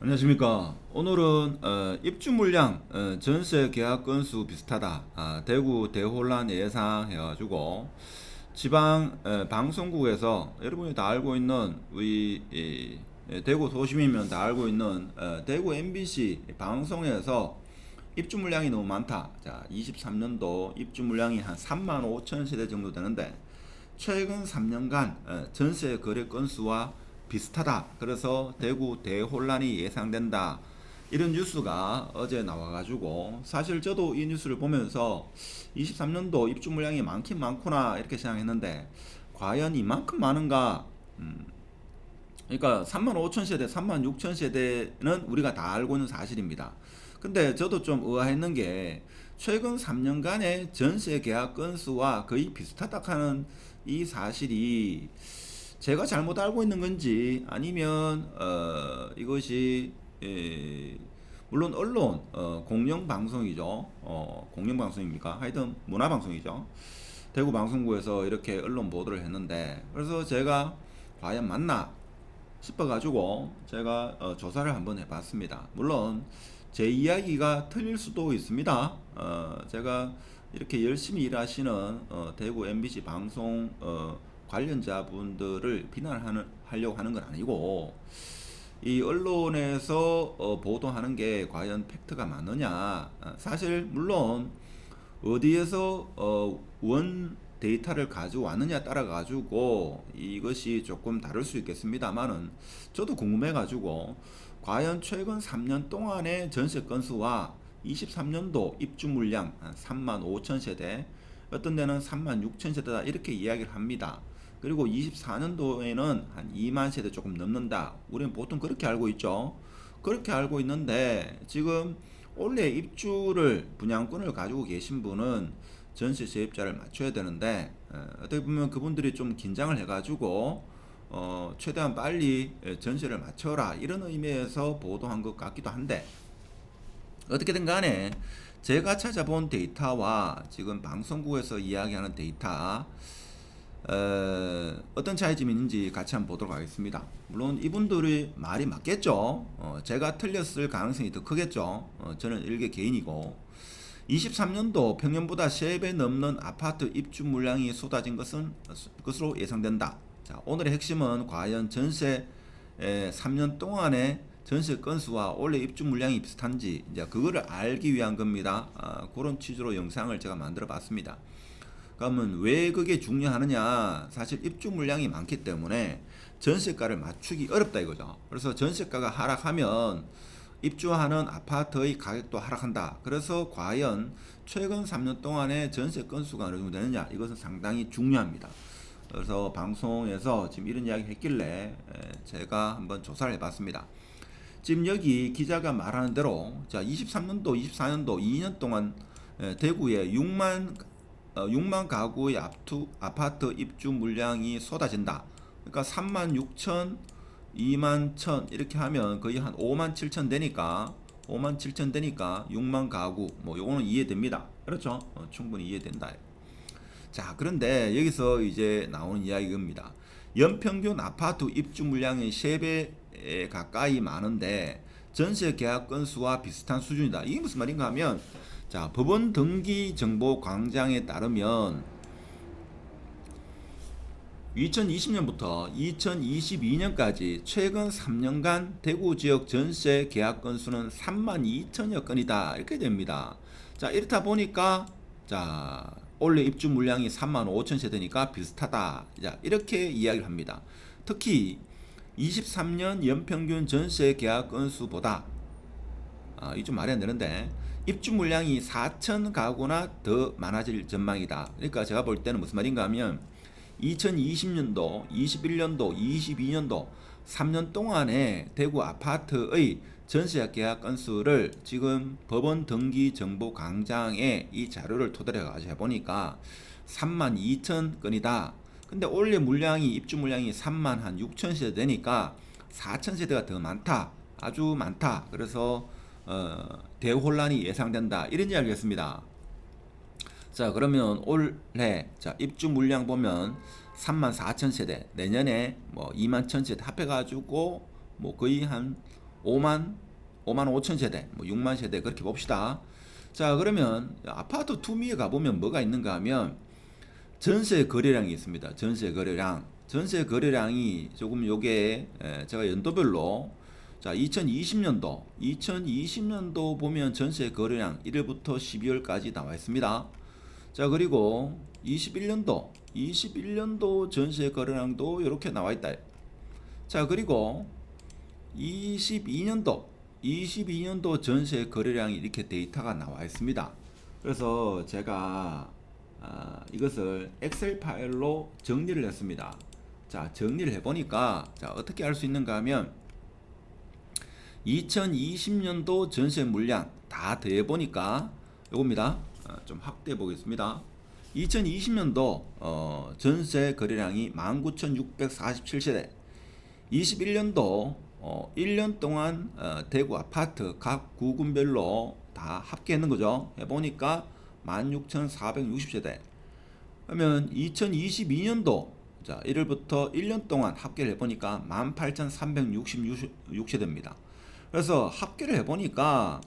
안녕하십니까. 오늘은 입주 물량, 전세 계약 건수 비슷하다. 대구 대혼란 예상해가지고 지방 방송국에서 여러분이 다 알고 있는 대구 도심이면 다 알고 있는 대구 MBC 방송에서 입주 물량이 너무 많다. 자, 23년도 입주 물량이 한 3만 5천 세대 정도 되는데 최근 3년간 전세 거래 건수와 비슷하다. 그래서 대구 대혼란이 예상된다. 이런 뉴스가 어제 나와가지고 사실 저도 이 뉴스를 보면서 23년도 입주 물량이 많긴 많구나 이렇게 생각했는데 과연 이만큼 많은가? 그러니까 3만 5천 세대, 3만 6천 세대는 우리가 다 알고 있는 사실입니다. 근데 저도 좀 의아했는 게 최근 3년간의 전세 계약 건수와 거의 비슷하다 하는 이 사실이 제가 잘못 알고 있는 건지 아니면 이것이 물론 언론 공영 방송이죠. 공영 방송입니까? 하여튼 문화 방송이죠. 대구 방송국에서 이렇게 언론 보도를 했는데 그래서 제가 과연 맞나 싶어가지고 제가 조사를 한번 해봤습니다. 물론 제 이야기가 틀릴 수도 있습니다. 제가 이렇게 열심히 일하시는 대구 MBC 방송 관련자분들을 비난하려고 하는 건 아니고 이 언론에서 보도하는 게 과연 팩트가 맞느냐. 사실 물론 어디에서 원 데이터를 가져왔느냐 따라 가지고 이것이 조금 다를 수 있겠습니다만은 저도 궁금해 가지고 과연 최근 3년 동안의 전세 건수와 23년도 입주 물량 한 3만 5천 세대, 어떤 데는 3만 6천 세대다 이렇게 이야기를 합니다. 그리고 24년도에는 한 2만 세대 조금 넘는다. 우리는 보통 그렇게 알고 있죠. 그렇게 알고 있는데 지금 원래 입주를 분양권을 가지고 계신 분은 전세 세입자를 맞춰야 되는데 어떻게 보면 그분들이 좀 긴장을 해가지고 최대한 빨리 전세를 맞춰라 이런 의미에서 보도한 것 같기도 한데 어떻게든 간에 제가 찾아본 데이터와 지금 방송국에서 이야기하는 데이터 어떤 차이점이 있는지 같이 한번 보도록 하겠습니다. 물론 이분들이 말이 맞겠죠. 제가 틀렸을 가능성이 더 크겠죠. 저는 일개 개인이고 23년도 평년보다 3배 넘는 아파트 입주 물량이 쏟아진 것으로 예상된다. 자, 오늘의 핵심은 과연 전세 3년 동안의 전세 건수와 올해 입주 물량이 비슷한지 이제 그거를 알기 위한 겁니다. 그런 취지로 영상을 제가 만들어 봤습니다. 그러면 왜 그게 중요하느냐? 사실 입주 물량이 많기 때문에 전세가를 맞추기 어렵다 이거죠. 그래서 전세가가 하락하면 입주하는 아파트의 가격도 하락한다. 그래서 과연 최근 3년 동안의 전세 건수가 어느 정도 되느냐? 이것은 상당히 중요합니다. 그래서 방송에서 지금 이런 이야기 했길래 제가 한번 조사를 해봤습니다. 지금 여기 기자가 말하는 대로 자 23년도, 24년도 2년 동안 대구에 6만 가구의 아파트 입주 물량이 쏟아진다. 그러니까 3만 6천, 2만 1천 이렇게 하면 거의 한 5만 7천 되니까 5만 7천 되니까 6만 가구 뭐 요거는 이해됩니다. 그렇죠? 충분히 이해된다. 자, 그런데 여기서 이제 나오는 이야기입니다. 연평균 아파트 입주 물량이 3배 가까이 많은데 전세 계약 건수와 비슷한 수준이다. 이게 무슨 말인가 하면 자, 법원 등기 정보 광장에 따르면 2020년부터 2022년까지 최근 3년간 대구 지역 전세 계약 건수는 3만 2천여 건이다. 이렇게 됩니다. 자, 이렇다 보니까 자, 올해 입주 물량이 3만 5천 세대니까 비슷하다. 자, 이렇게 이야기를 합니다. 특히 23년 연평균 전세 계약 건수보다 이 좀 말이 안 되는데 입주 물량이 4천 가구나 더 많아질 전망이다. 그러니까 제가 볼 때는 무슨 말인가 하면 2020년도, 21년도, 22년도 3년 동안에 대구 아파트의 전세 계약 건수를 지금 법원 등기 정보 광장에 이 자료를 토대로 가지고 해보니까 3만 2천 건이다. 근데 올해 물량이 입주 물량이 3만 한 6천 세대 되니까 4천 세대가 더 많다. 아주 많다. 그래서 대혼란이 예상된다. 이런 이야기였습니다. 자, 그러면 올해 자 입주 물량 보면 3만 4천 세대, 내년에 뭐 2만 천 세대 합해가지고 뭐 거의 한 5만 5천 세대, 뭐 6만 세대 그렇게 봅시다. 자, 그러면 아파트 투미에 가보면 뭐가 있는가 하면 전세 거래량이 있습니다. 전세 거래량이 조금 요게 제가 연도별로 자 2020년도 보면 전세 거래량 1월부터 12월까지 나와 있습니다. 자, 그리고 21년도 전세 거래량도 이렇게 나와 있다. 자, 그리고 22년도 전세 거래량이 이렇게 데이터가 나와 있습니다. 그래서 제가 이것을 엑셀 파일로 정리를 했습니다. 자, 정리를 해보니까 자, 어떻게 알 수 있는가 하면 2020년도 전세 물량 다 더해보니까 요겁니다. 좀 확대해 보겠습니다. 2020년도 전세 거래량이 19,647세대, 21년도 1년 동안 대구 아파트 각 구군별로 다 합계했는 거죠. 해보니까 16,460세대. 그러면 2022년도 자 1월부터 1년 동안 합계를 해보니까 18,366세대입니다. 그래서 합계를 해보니까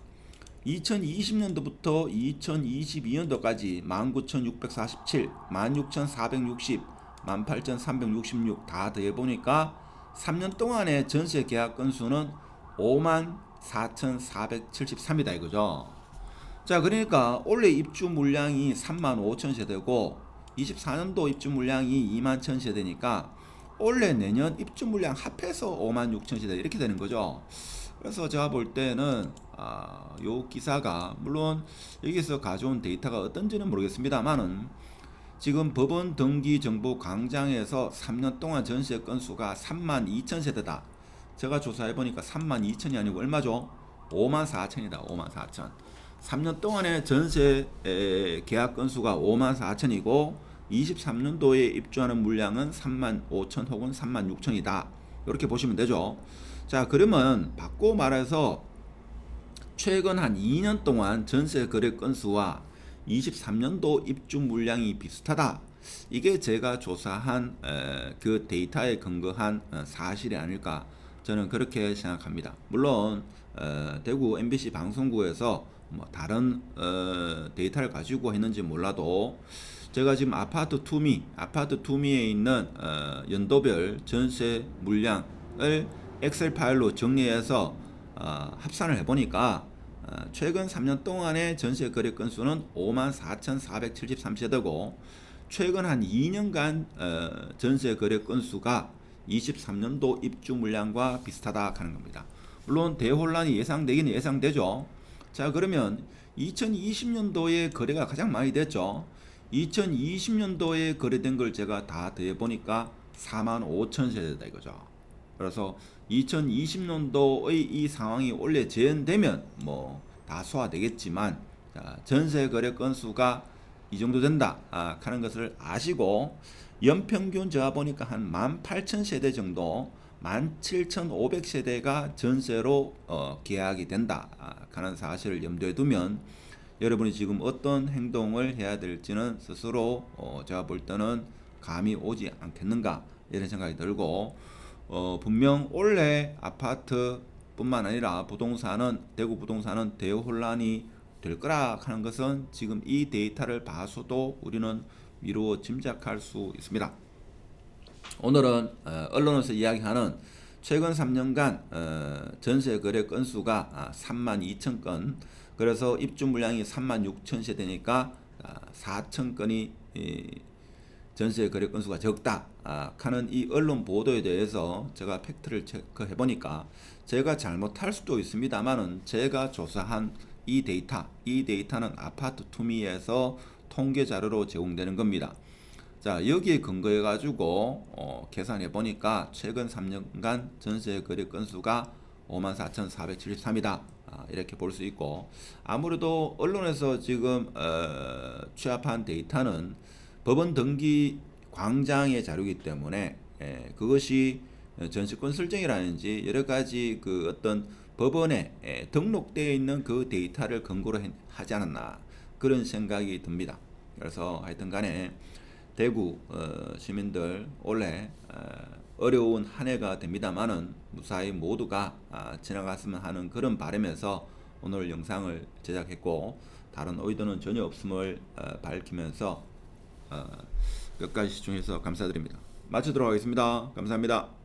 2020년도부터 2022년도까지 19,647, 16,460, 18,366 다 더해보니까 3년 동안의 전세 계약 건수는 54,473이다 이거죠. 자, 그러니까 올해 입주 물량이 35,000세대고 24년도 입주 물량이 21,000세대니까 올해 내년 입주 물량 합해서 56,000세대 이렇게 되는 거죠. 그래서 제가 볼 때는 요 기사가 물론 여기서 가져온 데이터가 어떤지는 모르겠습니다만은 지금 법원 등기 정보 광장에서 3년 동안 전세 건수가 32,000세대다. 제가 조사해 보니까 32,000이 아니고 얼마죠? 54,000이다. 54,000. 3년 동안의 전세 계약 건수가 54,000이고 23년도에 입주하는 물량은 35,000 혹은 36,000이다. 이렇게 보시면 되죠. 자, 그러면 바꿔 말해서 최근 한 2년 동안 전세 거래 건수와 23년도 입주 물량이 비슷하다. 이게 제가 조사한 그 데이터에 근거한 사실이 아닐까 저는 그렇게 생각합니다. 물론 대구 MBC 방송국에서 뭐 다른 데이터를 가지고 했는지 몰라도 제가 지금 아파트 투미에 있는 연도별 전세 물량을 엑셀 파일로 정리해서 합산을 해보니까 최근 3년 동안의 전세 거래 건수는 54,473세대고 최근 한 2년간 전세 거래 건수가 23년도 입주 물량과 비슷하다 하는 겁니다. 물론 대혼란이 예상되기는 예상되죠. 자, 그러면 2020년도에 거래가 가장 많이 됐죠. 2020년도에 거래된 걸 제가 다 더해보니까 45,000세대다 이거죠. 그래서 2020년도의 이 상황이 원래 재현되면 뭐 다 소화되겠지만 전세 거래 건수가 이 정도 된다 하는 것을 아시고 연평균 제가 보니까 한 18,000세대 정도 17,500세대가 전세로 계약이 된다 하는 사실을 염두에 두면 여러분이 지금 어떤 행동을 해야 될지는 스스로 제가 볼 때는 감이 오지 않겠는가 이런 생각이 들고 분명 올해 아파트뿐만 아니라 대구 부동산은 대혼란이 될 거라 하는 것은 지금 이 데이터를 봐서도 우리는 미루어 짐작할 수 있습니다. 오늘은 언론에서 이야기하는 최근 3년간 전세 거래 건수가 32,000건, 그래서 입주 물량이 36,000세대니까 4,000건이 전세 거래 건수가 적다 하는 이 언론 보도에 대해서 제가 팩트를 체크해 보니까 제가 잘못할 수도 있습니다만은 제가 조사한 이 데이터는 아파트 투미에서 통계 자료로 제공되는 겁니다. 자, 여기에 근거해 가지고 계산해 보니까 최근 3년간 전세 거래 건수가 54,473이다. 이렇게 볼 수 있고, 아무래도 언론에서 지금 취합한 데이터는 법원 등기 광장의 자료이기 때문에 그것이 전세권 설정이라든지 여러 가지 그 어떤 법원에 등록되어 있는 그 데이터를 근거로 하지 않았나 그런 생각이 듭니다. 그래서 하여튼 간에 대구 시민들 올해 어려운 한 해가 됩니다만은 무사히 모두가 지나갔으면 하는 그런 바람에서 오늘 영상을 제작했고, 다른 의도는 전혀 없음을 밝히면서 끝까지 시청해주셔서 감사드립니다. 마치도록 하겠습니다. 감사합니다.